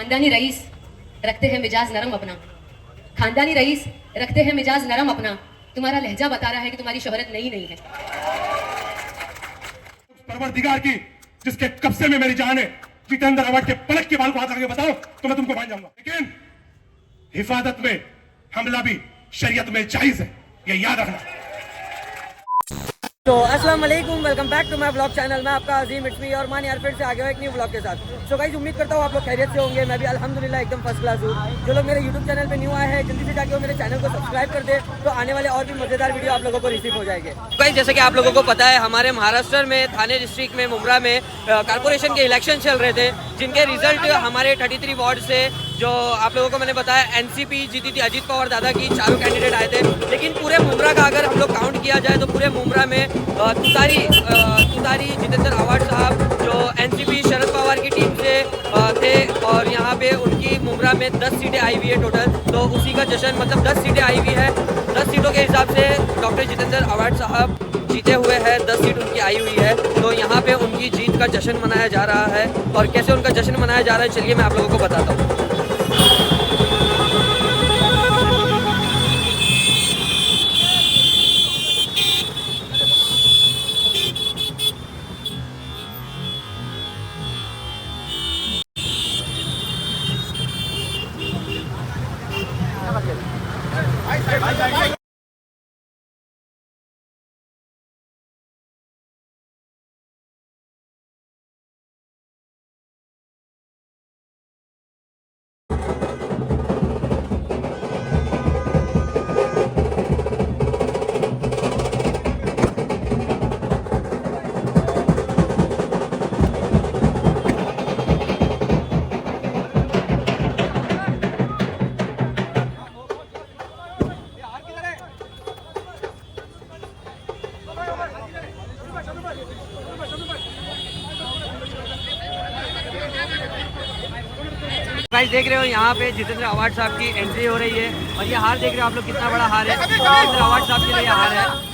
खानदानी रईस रखते हैं मिजाज नरम अपना, खानदानी रईस रखते हैं मिजाज नरम अपना, तुम्हारा लहजा बता रहा है कि तुम्हारी शोहरत नई नहीं है। परवरदिगार की जिसके कब्जे में मेरी जान है, जितेंद्र अवार्ड के पलक के बाल को हाथ लगे बताओ तो मैं तुमको मान जाऊंगा, लेकिन हिफाजत में हमला भी शरीयत में जायज है, ये याद रखना। तो अस्सलाम वालेकुम, welcome back to my blog channel. मैं आपका अजीम इट्स मी और मान यार फिर से आ गया एक न्यू ब्लॉग के साथ। सो गाइस उम्मीद करता हूँ आप लोग खैरियत से होंगे। मैं भी अल्हम्दुलिल्लाह एकदम फर्स्ट क्लास हूँ। जो लोग मेरे यूट्यूब चैनल पे न्यू आए हैं जल्दी से जाके वो मेरे चैनल को सब्सक्राइब कर दे, तो आने वाले और भी मजेदार वीडियो आप लोगों को रिसीव हो जाएंगे। गाइस जैसे कि आप लोगों को पता है हमारे महाराष्ट्र में थाने डिस्ट्रिक्ट में मुमरा में कारपोरेशन के इलेक्शन चल रहे थे, जिनके रिजल्ट हमारे 33 वार्ड से जो आप लोगों को मैंने बताया एनसीपी जीती थी, अजीत पवार दादा की चारों कैंडिडेट आए थे। लेकिन पूरे मुमरा का अगर हम लोग काउंट किया जाए तो पूरे मुमरा में तुतारी जितेंद्र अवार्ड साहब जो एनसीपी शरद पवार की टीम से थे और यहाँ पे उनकी मुमरा में 10 सीटें आई हुई है टोटल। तो उसी का जश्न मतलब 10 सीटें आई हुई है, 10 सीटों के हिसाब से डॉक्टर जितेंद्र अवार्ड साहब जीते हुए हैं, 10 सीट उनकी आई हुई है। तो यहाँ पे उनकी जीत का जश्न मनाया जा रहा है और कैसे उनका जश्न मनाया जा रहा है चलिए मैं आप लोगों को बताता हूँ। गाइस देख रहे हो यहाँ पे जितेंद्र अवार्ड साहब की एंट्री हो रही है और ये हार देख रहे हो आप लोग कितना बड़ा हार है। जितेंद्र अवार्ड साहब के लिए ये हार है।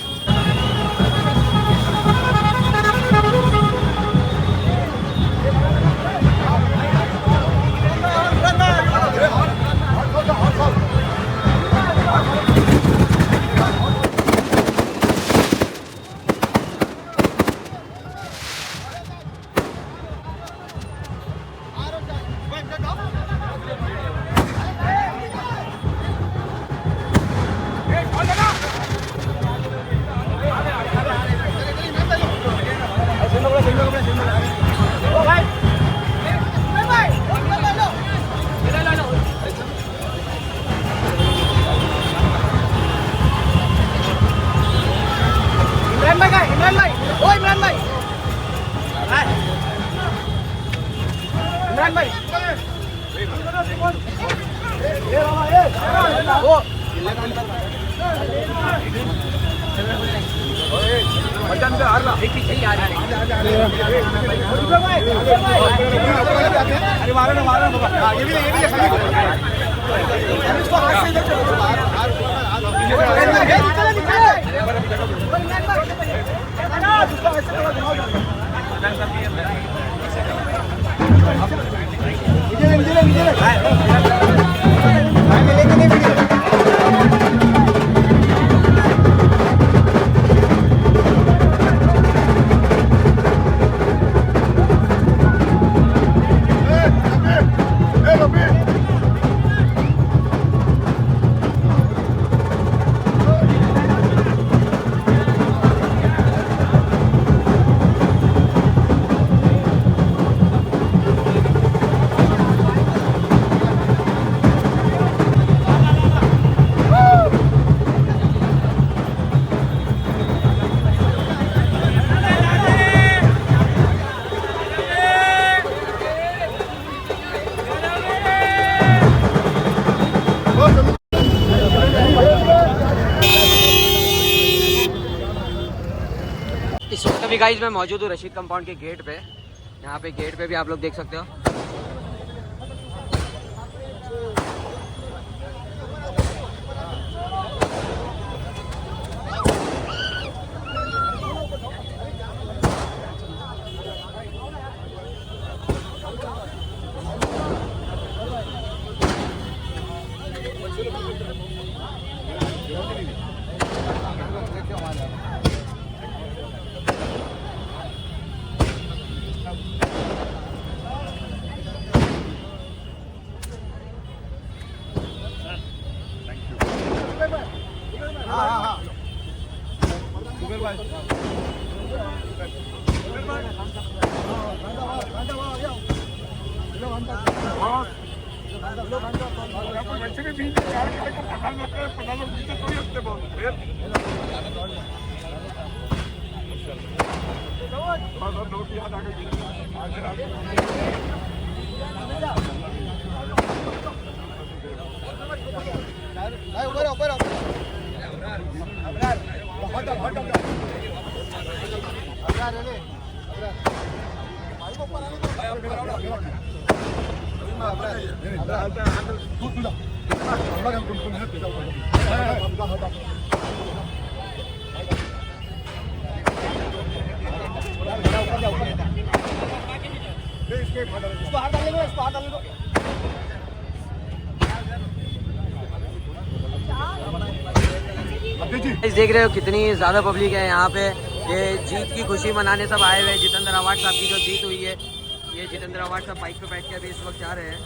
अभी गाइस मैं मौजूद हूँ रशीद कंपाउंड के गेट पे। यहाँ पे गेट पे भी आप लोग देख सकते हो। गाइस देख रहे हो कितनी ज़्यादा पब्लिक है यहाँ पे। ये जीत की खुशी मनाने सब आए हुए हैं। जितेंद्र आवाड साहब की जो जीत हुई है, ये जितेंद्र आवाड साहब बाइक पे बैठ के अभी इस वक्त जा रहे हैं।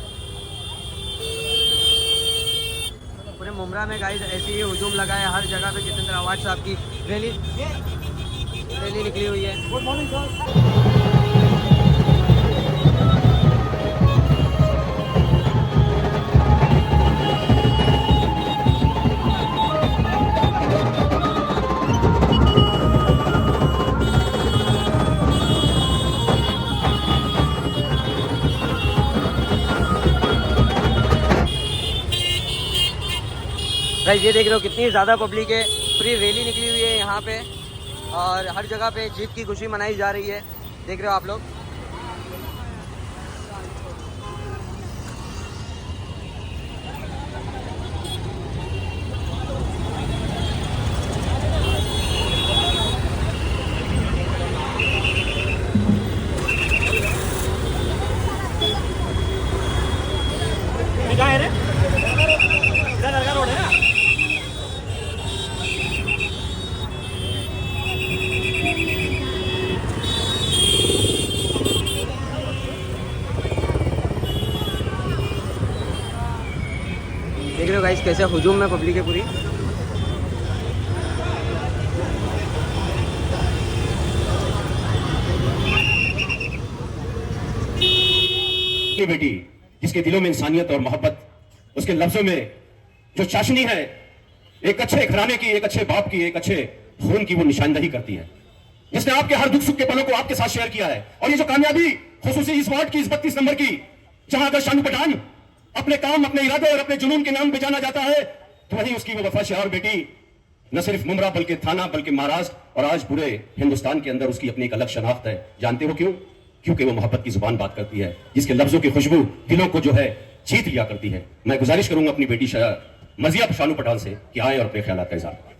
पूरे मुमरा में गाइस ऐसे ही हुजूम लगा है हर जगह पे। जितेंद्र आवाड साहब की रैली निकली हुई है। Good morning sir. गाइस ये देख रहे हो कितनी ज़्यादा पब्लिक है। पूरी रैली निकली हुई है यहाँ पे और हर जगह पे जीत की खुशी मनाई जा रही है। देख रहे हो आप लोग। रोड है ना। देख रहे हो गाइस कैसे हुजूम में पब्लिक है पूरी। ये बेटी जिसके दिलों में इंसानियत और मोहब्बत, उसके लफ्जों में जो चाशनी है एक अच्छे घराने की, एक अच्छे बाप की, एक अच्छे खून की, वो निशानदही करती है। जिसने आपके हर दुख सुख के पलों को आपके साथ शेयर किया है। और ये जो कामयाबी खुसूसी इस वार्ड की, इस 32 नंबर की, जहां अगर शानू पठान अपने काम, अपने इरादे और अपने जुनून के नाम पे जाना जाता है, तो वहीं उसकी वो वफा शहार बेटी न सिर्फ मुमरा बल्कि थाना, बल्कि महाराष्ट्र और आज पूरे हिंदुस्तान के अंदर उसकी अपनी एक अलग शनाख्त है। जानते हो क्यों? क्योंकि वो मोहब्बत की जुबान बात करती है, जिसके लफ्जों की खुशबू दिलों को जो है जीत लिया करती है। मैं गुजारिश करूंगा अपनी बेटी मजिया शानू पठान से कि आए और अपने ख्यालात का इज़हार करें।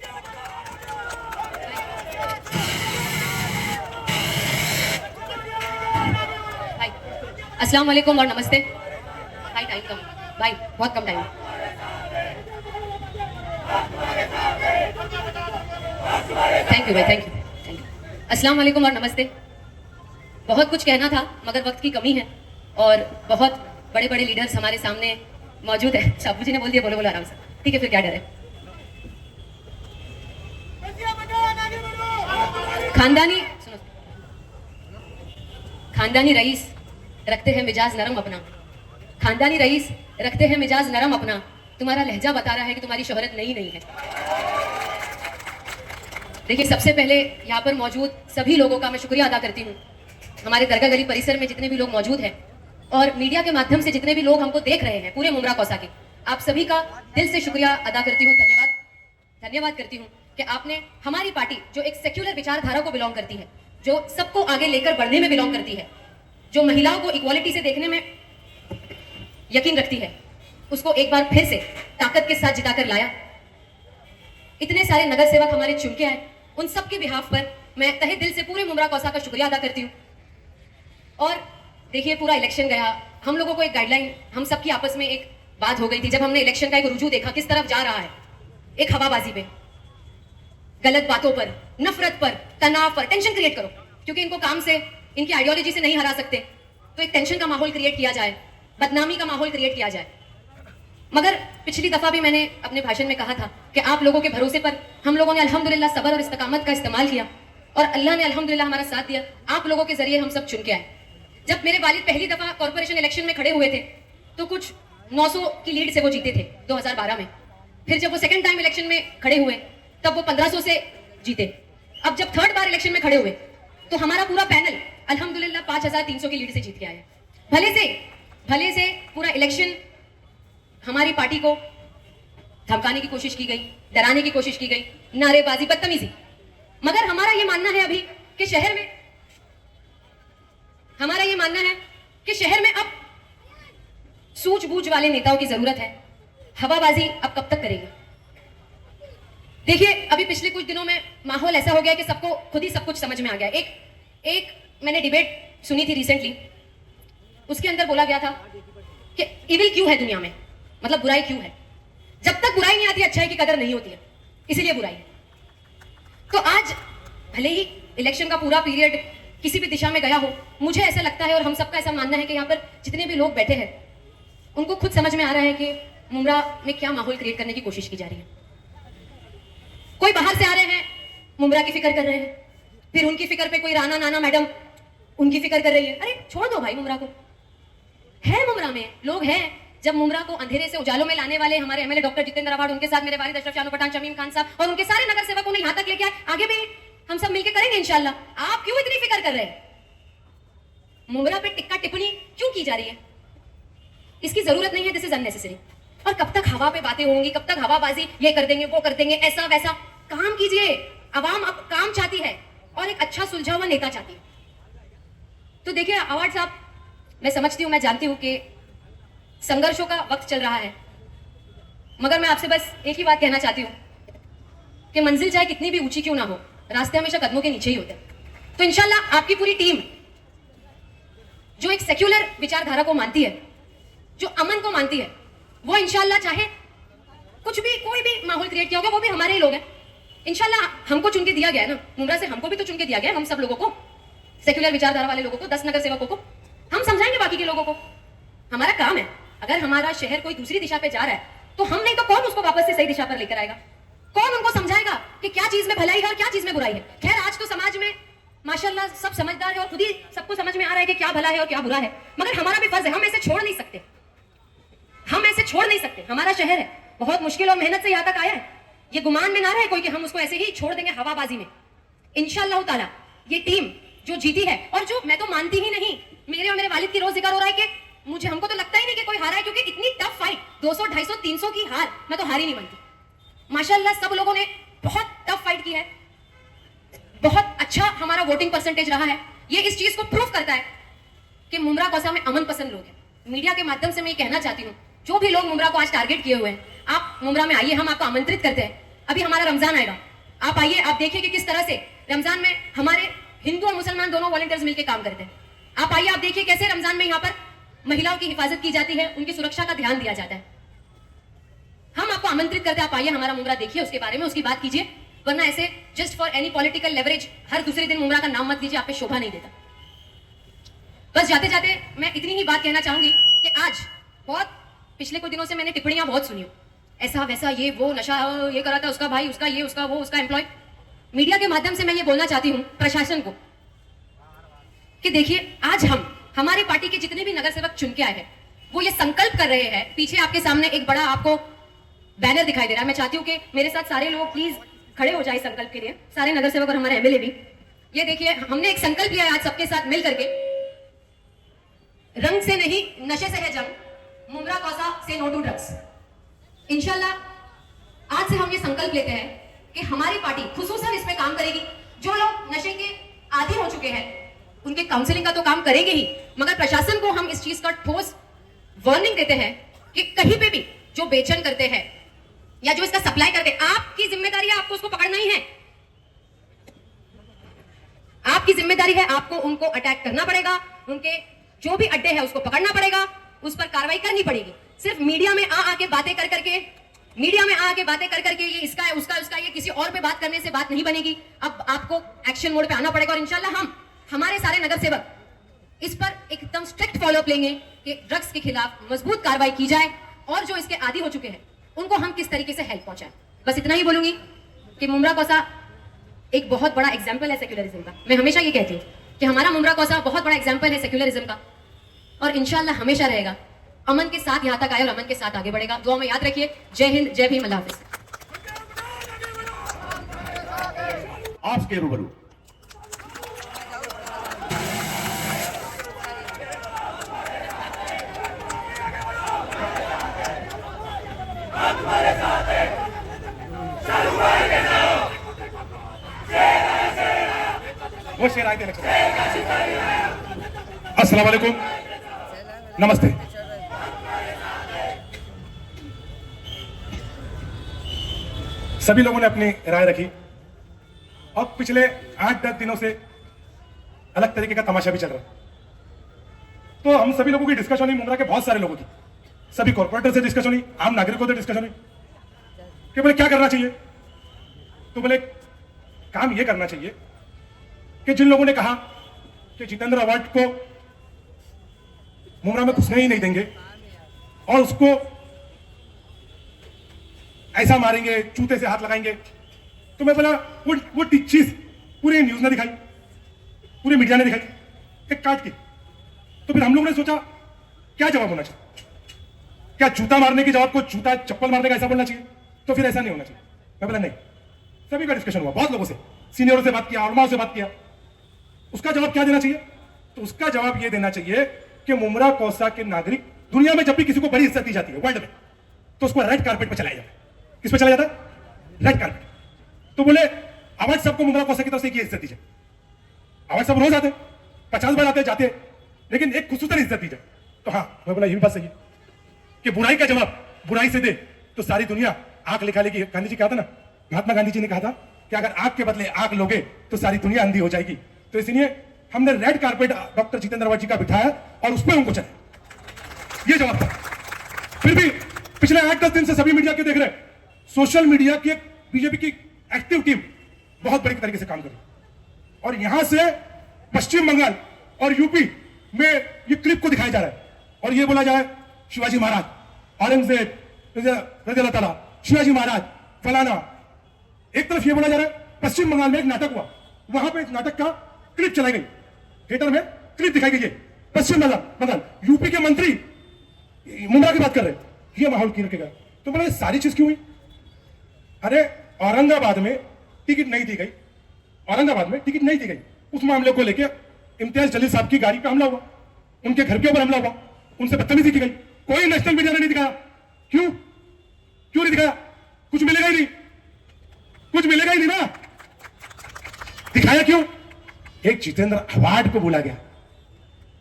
अस्सलाम वालेकुम और नमस्ते। भाई टाइम कम, भाई बहुत कम टाइम। थैंक यू भाई, थैंक यू। अस्सलाम वालेकुम और नमस्ते। बहुत कुछ कहना था मगर वक्त की कमी है और बहुत बड़े बड़े लीडर्स हमारे सामने मौजूद है। साबू जी ने बोल दिया बोलो बोलो आराम से, ठीक है फिर क्या डर है। खानदानी रईस रखते हैं मिजाज नरम अपना, खानदानी रईस रखते हैं मिजाज नरम अपना। तुम्हारा लहजा बता रहा है कि तुम्हारी शोहरत नई नहीं है। देखिए सबसे पहले यहाँ पर मौजूद सभी लोगों का मैं शुक्रिया अदा करती हूँ। हमारे दरगाह गली परिसर में जितने भी लोग मौजूद हैं और मीडिया के माध्यम से जितने भी लोग हमको देख रहे हैं पूरे मुमरा कौसा के, आप सभी का दिल से शुक्रिया अदा करती हूँ। धन्यवाद करती हूँ कि आपने हमारी पार्टी जो एक सेक्युलर विचारधारा को बिलोंग करती है, जो सबको आगे लेकर बढ़ने में बिलोंग करती है, जो महिलाओं को इक्वालिटी से देखने में यकीन रखती है, उसको एक बार फिर से ताकत के साथ जिताकर लाया। इतने सारे नगर सेवक हमारे चुन के आए, उन सबके बिहाफ पर मैं तहे दिल से पूरे मुमरा कौसा का शुक्रिया अदा करती हूँ। और देखिए पूरा इलेक्शन गया, हम लोगों को एक गाइडलाइन, हम सबकी आपस में एक बात हो गई थी जब हमने इलेक्शन का एक रुजू देखा किस तरफ जा रहा है, एक हवाबाजी पे, गलत बातों पर, नफरत पर, तनाव पर, टेंशन क्रिएट करो, क्योंकि इनको काम से, इनकी आइडियोलॉजी से नहीं हरा सकते, तो एक टेंशन का माहौल क्रिएट किया जाए, बदनामी का माहौल क्रिएट किया जाए। मगर पिछली दफा भी मैंने अपने भाषण में कहा था कि आप लोगों के भरोसे पर हम लोगों ने अल्हम्दुलिल्लाह सब्र और इस्तकामत का इस्तेमाल किया और अल्लाह ने अल्हम्दुलिल्लाह हमारा साथ दिया। आप लोगों के जरिए हम सब चुन के आए। जब मेरे वालिद पहली दफा कॉर्पोरेशन इलेक्शन में खड़े हुए थे तो कुछ 900 की लीड से वो जीते थे 2012 में। फिर जब वो सेकंड टाइम इलेक्शन में खड़े हुए तब वो 1500 से जीते। अब जब थर्ड बार इलेक्शन में खड़े हुए तो हमारा पूरा पैनल अल्हम्दुलिल्लाह 5300 की लीड से जीत के आया। भले से पूरा इलेक्शन हमारी पार्टी को धमकाने की कोशिश की गई, डराने की कोशिश की गई, नारेबाजी, बदतमीजी। मगर हमारा ये मानना है अभी कि शहर में अब सूझबूझ वाले नेताओं की जरूरत है। हवाबाजी अब कब तक करेगी? देखिए, अभी पिछले कुछ दिनों में माहौल ऐसा हो गया कि सबको खुद ही सब कुछ समझ में आ गया। एक मैंने डिबेट सुनी थी रिसेंटली, उसके अंदर बोला गया था कि इविल क्यों है दुनिया में, मतलब बुराई क्यों है? जब तक बुराई नहीं आती अच्छाई की कदर नहीं होती है, इसीलिए बुराई है। तो आज भले ही इलेक्शन का पूरा पीरियड किसी भी दिशा में गया हो, मुझे ऐसा लगता है और हम सबका ऐसा मानना है कि यहाँ पर जितने भी लोग बैठे हैं उनको खुद समझ में आ रहा है कि मुमरा में क्या माहौल क्रिएट करने की कोशिश की जा रही है। कोई बाहर से आ रहे हैं, मुमरा की फिक्र कर रहे हैं, फिर उनकी फिक्र पे कोई राना नाना मैडम उनकी फिक्र कर रही है। अरे छोड़ दो भाई, मुमरा को है, मुमरा में लोग हैं। जब मुमरा को अंधेरे से उजालों में लाने वाले हमारे एमएलए डॉक्टर जितेंद्र आवाड, उनके साथ मेरे वालिद अशरफ शानू पठान, शमीम खान साहब और उनके सारे नगर सेवक उन्हें यहां तक लेके आए, आगे भी हम सब मिलकर करेंगे इंशाल्लाह। आप क्यों इतनी फिक्र कर रहे हैं? मुमरा पे टिक्का टिप्पणी क्यों की जा रही है? इसकी जरूरत नहीं है, दिस इज अननेसेसरी। और कब तक हवा पे बातें होंगी, कब तक हवाबाजी, ये कर देंगे वो कर देंगे, ऐसा वैसा। काम कीजिए। अवाम अब काम चाहती है और एक अच्छा सुलझा हुआ नेता चाहती है। तो देखिए आवाड साहब, मैं समझती हूं, मैं जानती हूं कि संघर्षों का वक्त चल रहा है, मगर मैं आपसे बस एक ही बात कहना चाहती हूं कि मंजिल चाहे कितनी भी ऊंची क्यों ना हो, रास्ते हमेशा कदमों के नीचे ही होते हैं। तो इंशाल्लाह आपकी पूरी टीम जो एक सेक्युलर विचारधारा को मानती है, जो अमन को मानती है, वो इंशाल्लाह चाहे कुछ भी कोई भी माहौल क्रिएट किया होगा, वो भी हमारे ही लोग हैं। इंशाल्लाह हमको चुन के दिया गया है ना, मुमरा से हमको भी तो चुन के दिया गया है, हम सब लोगों को, सेक्युलर विचारधारा वाले लोगों को, 10 नगर सेवकों को। हम समझाएंगे बाकी के लोगों को। हमारा काम है, अगर हमारा शहर कोई दूसरी दिशा पे जा रहा है तो हम नहीं तो कौन उसको वापस से सही दिशा पर लेकर आएगा? कौन उनको समझाएगा कि क्या चीज में भलाई है और क्या चीज में बुराई है? खैर, आज तो समाज में माशाल्लाह सब समझदार है और खुद ही सबको समझ में आ रहा है कि क्या भला है और क्या बुरा है। मगर हमारा भी फर्ज है, हम ऐसे छोड़ नहीं सकते। हमारा शहर है, बहुत मुश्किल और मेहनत से यहाँ तक आया है। ये गुमान में ना रहे कोई कि हम उसको ऐसे ही छोड़ देंगे हवाबाजी में। इंशाअल्लाह ताला ये टीम जो जीती है, और जो मैं तो मानती ही नहीं, मेरे और मेरे वालिद की रोज जिक्र हो रहा है कि हमको तो लगता ही नहीं कि कोई हारा है, क्योंकि इतनी टफ फाइट 200, 250, 300 की हार मैं तो हारी नहीं मानती। माशाल्लाह सब लोगों ने बहुत टफ फाइट की है, बहुत अच्छा हमारा वोटिंग परसेंटेज रहा है। ये इस चीज को प्रूव करता है कि मुमरा कौसा में अमन पसंद लोग हैं। मीडिया के माध्यम से मैं ये कहना चाहती हूँ, जो भी लोग मुमरा को आज टारगेट किए हुए हैं, आप मुमरा में आइए, हम आपको आमंत्रित करते हैं। अभी हमारा रमजान आएगा, आप आइए, आप देखिए कि किस तरह से रमजान में हमारे हिंदू और मुसलमान दोनों वॉलंटियर्स मिलकर काम करते हैं। आप आइए, आप देखिए कैसे रमजान में यहाँ पर महिलाओं की हिफाजत की जाती है, उनकी सुरक्षा का ध्यान दिया जाता है। हम आपको आमंत्रित करते हैं, आप आइए, हमारा मुमरा देखिए, उसके बारे में उसकी बात कीजिए। वरना ऐसे just for any political leverage हर दूसरे दिन मुमरा का नाम मत लीजिए, आप पे शोभा नहीं देता। बस जाते जाते मैं इतनी ही बात कहना चाहूंगी कि आज बहुत पिछले कुछ दिनों से मैंने टिप्पणियां बहुत सुनी, ऐसा वैसा, ये वो, नशा ये करा था उसका भाई, उसका ये, उसका वो, उसका एम्प्लॉय। मीडिया के माध्यम से मैं ये बोलना चाहती हूं प्रशासन को कि देखिए, आज हमारी पार्टी के जितने भी नगर सेवक चुन के आए हैं, वो ये संकल्प कर रहे हैं। पीछे आपके सामने एक बड़ा आपको बैनर दिखाई दे रहा है। मैं चाहती हूँ कि मेरे साथ सारे लोग प्लीज खड़े हो जाए संकल्प के लिए, सारे नगर सेवक और हमारे एमएलए भी। ये देखिए, हमने एक संकल्प लिया है आज सबके साथ मिल करके, रंग से नहीं नशे से है जंग, मुमरा कौसा से नो टू ड्रग्स। इंशाल्लाह आज से हम ये संकल्प लेते हैं कि हमारी पार्टी खुसूसन इस पे काम करेगी। जो लोग नशे के आदी हो चुके हैं उनके काउंसलिंग का तो काम करेंगे ही, मगर प्रशासन को हम इस चीज का ठोस वार्निंग देते हैं कि कहीं पे भी जो बेचन करते हैं या जो इसका सप्लाई करते हैं, आपकी जिम्मेदारी है, आपको उसको पकड़ना ही है। आपकी जिम्मेदारी है, आपको उनको अटैक करना पड़ेगा, उनके जो भी अड्डे हैं उसको पकड़ना पड़ेगा, उस पर कार्रवाई करनी पड़ेगी। सिर्फ मीडिया में आके बातें कर करके ये इसका है, उसका ये किसी और पे बात करने से बात नहीं बनेगी। अब आपको एक्शन मोड पे आना पड़ेगा और इंशाल्लाह हमारे सारे नगर सेवक इस पर एकदम स्ट्रिक्ट फॉलोअप लेंगे कि ड्रग्स के खिलाफ मजबूत कार्रवाई की जाए और जो इसके आदी हो चुके हैं उनको हम किस तरीके से हेल्प पहुंचाएं। बस इतना ही बोलूंगी कि मुमरा कौसा एक बहुत बड़ा एग्जाम्पल है सेक्युलरिज्म का। मैं हमेशा ये कहती हूँ कि हमारा मुमरा कौसा बहुत बड़ा एग्जाम्पल है सेक्युलरिज्म का, और इंशाल्लाह हमेशा रहेगा। अमन के साथ यहाँ तक आए और अमन के साथ आगे बढ़ेगा। दुआ में याद रखिए। जय हिंद, जय भीम, अल्लाह हाफिज। आपके रूबरू वो शेर आए थे। अस्सलाम वालेकुम, नमस्ते। सभी लोगों ने अपनी राय रखी और पिछले 8-10 दिनों से अलग तरीके का तमाशा भी चल रहा है। तो हम सभी लोगों की डिस्कशन हुई, मुमरा के बहुत सारे लोगों की, सभी कॉर्पोरेटर से डिस्कशन हुई, आम नागरिकों से डिस्कशन हुई कि बोले क्या करना चाहिए। तो बोले काम ये करना चाहिए कि जिन लोगों ने कहा कि जितेंद्र अवार्ड को मुमरा में घुसने ही नहीं देंगे और उसको ऐसा मारेंगे, चूते से हाथ लगाएंगे, तो मैं बोला वो चीज पूरी न्यूज ने दिखाई, पूरी मीडिया ने दिखाई, एक काट की। तो फिर हम लोगों ने सोचा क्या जवाब होना चाहिए, क्या जूता मारने के जवाब को जूता चप्पल मारने का ऐसा बोलना चाहिए? तो फिर ऐसा नहीं होना चाहिए। मैं बोला नहीं। सभी का डिस्कशन हुआ, बहुत लोगों से, सीनियरों से बात किया, उलमाओं से बात किया। उसका जवाब क्या देना चाहिए? तो उसका जवाब यह देना चाहिए कि मुमरा कौसा के नागरिक, दुनिया में जब भी किसी को बड़ी इज्जत दी जाती है वर्ल्ड में, तो उसको रेड कारपेट पर चलाया जाता है। किस पे चला जाता है? Red carpet. तो बोले अवार्ड सबको मुमरा कौसा की तरफ से इज्जत दी जाए। अवार्ड सब रोज आते, 50 बार आते जाते, लेकिन एक खुसूसन इज्जत दी जाए। तो हाँ, मैं बोला ये भी बात सही है कि बुराई का जवाब बुराई से दे तो सारी दुनिया आंख लिखा लेगी। गांधी जी कहा था ना, महात्मा गांधी जी ने कहा था कि अगर आंख के बदले आंख लोगे तो सारी दुनिया अंधी हो जाएगी। तो इसलिए हमने red carpet doctor Jitendra Awhad ji का बिठाया और उस पर उनको चले, ये जवाब था। फिर भी पिछले 8-10 दिन से सभी मीडिया के देख रहे, सोशल मीडिया की एक बीजेपी की एक्टिव टीम बहुत बड़ी तरीके से काम कर रही है और यहां से पश्चिम बंगाल और यूपी में ये क्लिप को दिखाया जा रहा है और ये बोला जाए शिवाजी महाराज, औरंगजेब, रज़ियल्लाहु ताला, शिवाजी महाराज फलाना। एक तरफ ये बोला जा रहा है, पश्चिम बंगाल में एक नाटक हुआ, वहां पे एक नाटक का क्लिप चलाई गई, थिएटर में क्लिप दिखाई गई है, पश्चिम बंगाल यूपी के मंत्री मुमरा की बात कर रहे, ये माहौल क्यों रखेगा? तो बोला ये सारी चीज क्यों हुई? अरे औरंगाबाद में टिकट नहीं दी गई, औरंगाबाद में टिकट नहीं दी गई, उस मामले को लेकर इम्तियाज जलील साहब की गाड़ी पे हमला हुआ, उनके घर के ऊपर हमला हुआ, उनसे बदतमीजी की गई, कोई नेशनल मीडिया ने नहीं दिखाया। क्यों नहीं दिखाया? कुछ मिलेगा ही नहीं, कुछ मिलेगा ही नहीं ना। दिखाया क्यों? एक जितेंद्र अवार्ड को बोला गया।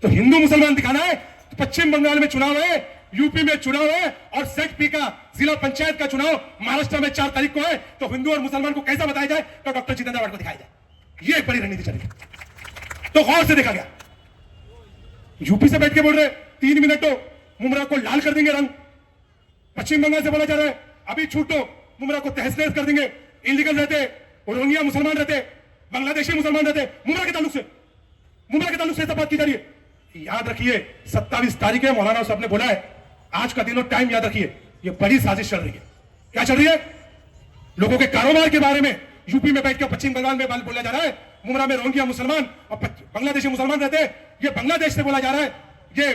तो हिंदू मुसलमान दिखाना है तो पश्चिम बंगाल में चुनाव है, यूपी में चुनाव है और सेट का जिला पंचायत का चुनाव महाराष्ट्र में 4 तारीख को है, तो हिंदू और मुसलमान को कैसा बताया जाए? तो डॉक्टर जितेंद्र अवार्ड को दिखाया जाए। ये एक बड़ी रणनीति चली। तो गौर से देखा गया, यूपी से बैठ के बोल रहे 3 मिनट तो मुमरा को लाल कर देंगे रंग, पश्चिम बंगाल से बोला जा रहा है अभी छूटो मुमरा को तहस नहस कर देंगे, इलीगल रहते, रोहिंग्या मुसलमान रहते, बांग्लादेशी मुसलमान रहते, मुमरा के ताल्लुक से ऐसा बात की जा रही है। याद रखिए 27 तारीख है, मौलाना साहब ने बोला है, आज का दिन और टाइम याद रखिए, ये बड़ी साजिश चल रही है। क्या चल रही है? लोगों के कारोबार के बारे में यूपी में बैठ के पश्चिम बंगाल में बोला जा रहा है, मुमरा में रोहिंग्या मुसलमान और बांग्लादेशी मुसलमान रहते हैं, ये बांग्लादेश से बोला जा रहा है, ये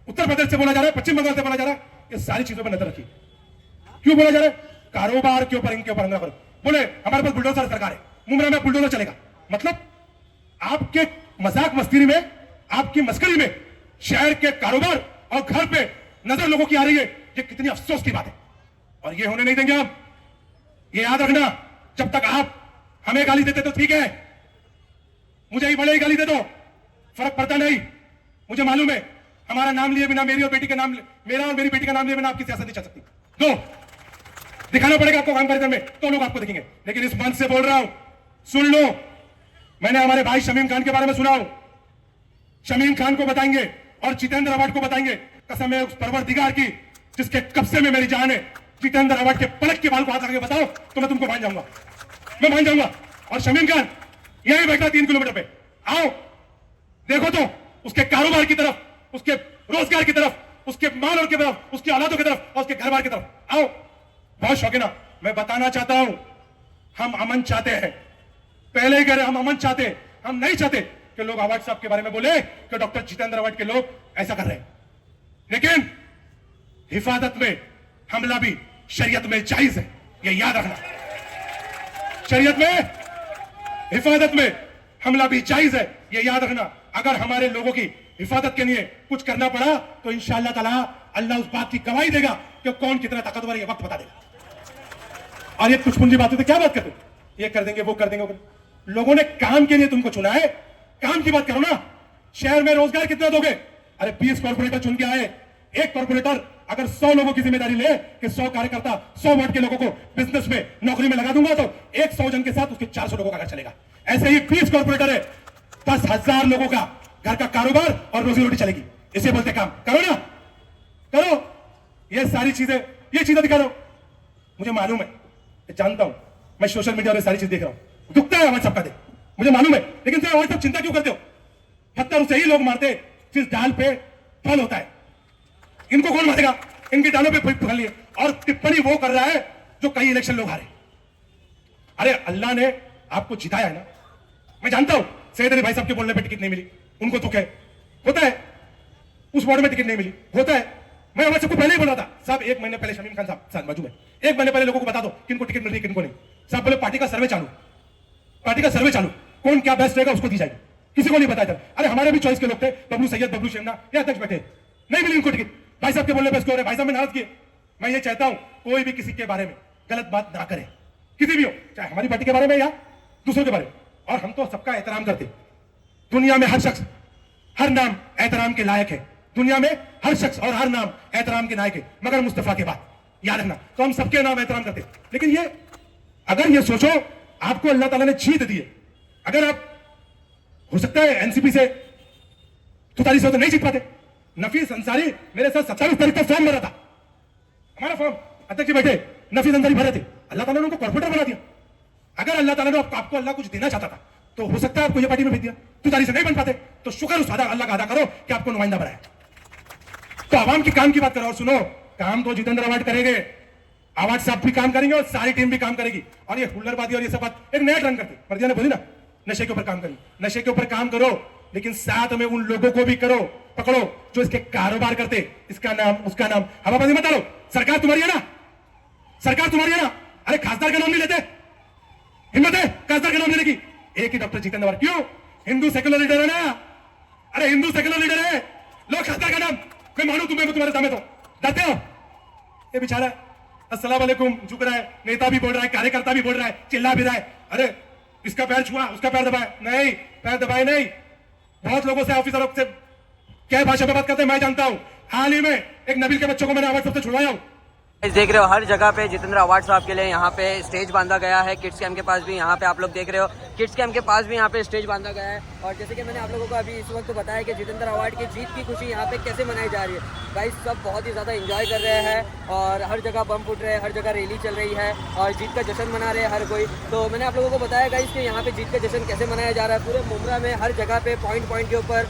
उत्तर प्रदेश से बोला जा रहा है, पश्चिम बंगाल से बोला जा रहा है। ये सारी चीजों पर नजर रखिए। क्यों बोला जा रहा है? कारोबार के ऊपर इनके ऊपर हमला करो। बोले हमारे पास बुलडोजर सरकार है, मुमरा में बुलडोजर चलेगा। मतलब आपके मजाक मस्ती में, आपकी मस्करी में शहर के कारोबार और घर पे नजर लोगों की आ रही है। ये कितनी अफसोस की बात है और ये होने नहीं देंगे हम। ये याद रखना, जब तक आप हमें गाली देते तो ठीक है, मुझे ही बड़े ही गाली दे दो, फर्क पड़ता नहीं। मुझे मालूम है हमारा नाम लिए बिना, मेरी और बेटी का नाम, मेरा और मेरी बेटी का नाम लिए बिना आपकी सियासत नहीं चल सकती। दो दिखाना पड़ेगा आपको कंपैरिजन में, तो लोग आपको देखेंगे। लेकिन इस मंच से बोल रहा हूं, सुन लो, मैंने हमारे भाई शमीम खान के बारे में सुना हूं, शमीम खान को बताएंगे और जितेंद्र अवार्ड को बताएंगे। कसम है उस परवरदिगार की जिसके कब्जे में मेरी जान है, जितेंद्र अवार्ड के पलक के बाल को हाथ लगा बताओ तो मैं तुमको मान जाऊंगा, मैं मान जाऊंगा। और शमीम खान यही बैठा 3 किलोमीटर पे, आओ देखो तो उसके कारोबार की तरफ, उसके रोजगार की तरफ, उसके माल और की तरफ, उसकी औलादों की तरफ और उसके घर बार की तरफ। आओ, बहुत शौकीन। मैं बताना चाहता हूं, हम अमन चाहते हैं, पहले ही कह रहे हम अमन चाहते हैं। हम नहीं चाहते कि लोग अवार्ड साहब के बारे में बोले कि डॉक्टर जितेंद्र अवार्ड के लोग ऐसा कर रहे हैं। लेकिन हिफाजत में हमला भी शरीयत में जायज है, ये याद रखना। शरीयत में हिफाजत में हमला भी जायज है, ये याद रखना। अगर हमारे लोगों की हिफाजत के लिए कुछ करना पड़ा तो इंशाअल्लाह ताला अल्लाह उस बात की गवाही देगा कि कौन कितना ताकतवर है, ये वक्त बता देगा। और ये कुछ पूंजी बातें तो क्या बात करते, ये कर देंगे वो कर देंगे। लोगों ने काम के लिए तुमको चुना है, काम की बात करो ना। शहर में रोजगार कितना दोगे? अरे 20 कॉर्पोरेटर चुन के आए। एक कॉर्पोरेटर अगर 100 लोगों की जिम्मेदारी ले कि 100 कार्यकर्ता 100 वार्ड के लोगों को बिजनेस में नौकरी में लगा दूंगा तो एक 100 जन के साथ उसके 400 लोगों का घर चलेगा। ऐसे ही 20 कॉर्पोरेटर है, 10,000 लोगों का घर का कारोबार और रोजी रोटी चलेगी। इसे बोलते काम। करो ना, करो। ये सारी चीजें, ये चीजें दिखा दो। मुझे मालूम है, जानता हूं, मैं सोशल मीडिया पर सारी चीज देख रहा हूं, दुखता है आवाज सबका देख, मुझे मालूम है। लेकिन तुम आवाज सब चिंता क्यों करते हो? पत्थर उसे ही लोग मारते जिस डाल पे फल होता है। इनको कौन मारेगा? इनकी डालों पे फल लिए। और टिप्पणी वो कर रहा है जो कई इलेक्शन लोग हारे। अरे अल्लाह ने आपको जिताया है ना। मैं जानता हूं सैयद अली भाई साहब के बोलने पे टिकट नहीं मिली, उनको दुख है, होता है। उस वार्ड में टिकट नहीं मिली, होता है। मैं आवाज सबको पहले ही बोला था साहब, 1 महीने पहले शमीम खान साहब मौजूद है, 1 महीने पहले लोगों को बता दो किनको टिकट मिल रही है किनको नहीं। साहब बोले पार्टी का सर्वे चालू, पार्टी का सर्वे चालू, कौन क्या बेस्ट रहेगा उसको दी जाएगी, किसी को नहीं बताया था। अरे हमारे भी चॉइस के लोग थे, बबलू सैयद, बबलू शेमना, ये अध्यक्ष बैठे, नहीं मिली उनको टिकट। भाई साहब के बोलने पर स्कोर है, भाई साहब ने नाराज किए। मैं ये चाहता हूं कोई भी किसी के बारे में गलत बात ना करे, किसी भी हो, चाहे हमारी पार्टी के बारे में या दूसरों के बारे में। और हम तो सबका एहतराम करते। दुनिया में हर शख्स, हर नाम एहतराम के लायक है। दुनिया में हर शख्स और हर नाम एहतराम के लायक है, मगर मुस्तफा के बाद, याद रखना। तो हम सबके नाम एहतराम करते। लेकिन ये अगर ये सोचो आपको अल्लाह ताला ने जीत दी है, अगर आप हो सकता है एनसीपी से 4400 तो नहीं जीत पाते। नफीस अंसारी मेरे साथ 27 तारीख तक फॉर्म भरा था, हमारा फॉर्म अध्यक्ष बैठे, नफीस अंसारी भरे थे। अल्लाह ताला ने उनको कॉर्पोरेटर बना दिया। अगर अल्लाह ताला ने आपको अल्लाह कुछ देना चाहता था तो हो सकता है आपको ये पार्टी में भेज दिया। 44 से नहीं बन पाते तो शुक्र उस अल्लाह का अदा करो कि आपको नुमाइंदा बनाया। तो आवाम के काम की बात करो। और सुनो, काम तो जितेंद्र अवार्ड करेंगे, अवार्ड साहब भी काम करेंगे और सारी टीम भी काम करेगी। और ये हुल्लड़बाजी और ये सब बात एक नया रंग करती। मर्दिया ने बोली ना, नशे के ऊपर काम करें, नशे के ऊपर काम करो, लेकिन साथ में उन लोगों को भी करो, पकड़ो जो इसके कारोबार करते, इसका नाम उसका नाम हवाबाजी मत डालो। सरकार तुम्हारी है ना, सरकार तुम्हारी है ना। अरे खासदार का नाम नहीं लेते, हिम्मत है खासदार का नाम लेने की? एक ही डॉक्टर जितेंद्र अवार्ड, क्यों? हिंदू सेक्युलर लीडर है ना। अरे हिंदू सेक्युलर लीडर है, लो खासदार का नाम। मैं मानू तुम्हें, तुम्हारे सामने तो डरते हो। ये बेचारा अस्सलाम वालेकुम झुक रहा है, नेता भी बोल रहा है, कार्यकर्ता भी बोल रहा है, चिल्ला भी रहा है। अरे इसका पैर छुआ, उसका पैर दबाया, नहीं पैर दबाए नहीं। बहुत लोगों से, ऑफिसरों से क्या भाषा में बात करते हैं मैं जानता हूं। हाल ही में एक नबील के बच्चों को मैंने अवार्ड सबसे छुड़वाया हूं। देख रहे हो हर जगह पे जितेंद्र अवार्ड साहब के लिए यहाँ पे स्टेज बांधा गया है। किड्स कैंप के पास भी यहाँ पे आप लोग देख रहे हो, किड्स कैंप के पास भी यहाँ पे स्टेज बांधा गया है। और जैसे कि मैंने आप लोगों को अभी इस वक्त बताया कि जितेंद्र अवार्ड की जीत की खुशी यहाँ पे कैसे मनाई जा रही है। गाइस सब बहुत ही ज़्यादा एंजॉय कर रहे हैं और हर जगह बम फूट रहे हैं, हर जगह रैली चल रही है और जीत का जश्न मना रहे हैं हर कोई। तो मैंने आप लोगों को बताया गाइस कि यहाँ पे जीत का जश्न कैसे मनाया जा रहा है। पूरे मुमरा में हर जगह पे पॉइंट के ऊपर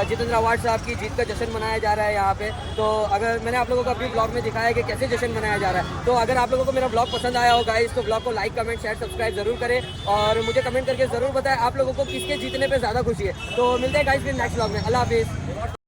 जितेंद्र अवार्ड साहब की जीत का जश्न मनाया जा रहा है यहाँ पे। तो अगर मैंने आप लोगों को अपनी ब्लॉग में दिखाया कि कैसे जश्न मनाया जा रहा है। तो अगर आप लोगों को मेरा ब्लॉग पसंद आया हो गाइस तो ब्लॉग को लाइक कमेंट शेयर सब्सक्राइब जरूर करें और मुझे कमेंट करके जरूर बताएं आप लोगों को किसके जीतने पे ज़्यादा खुशी है। तो मिलते हैं गाइस फिर नेक्स्ट ब्लॉग में। अल्लाह हाफिज़।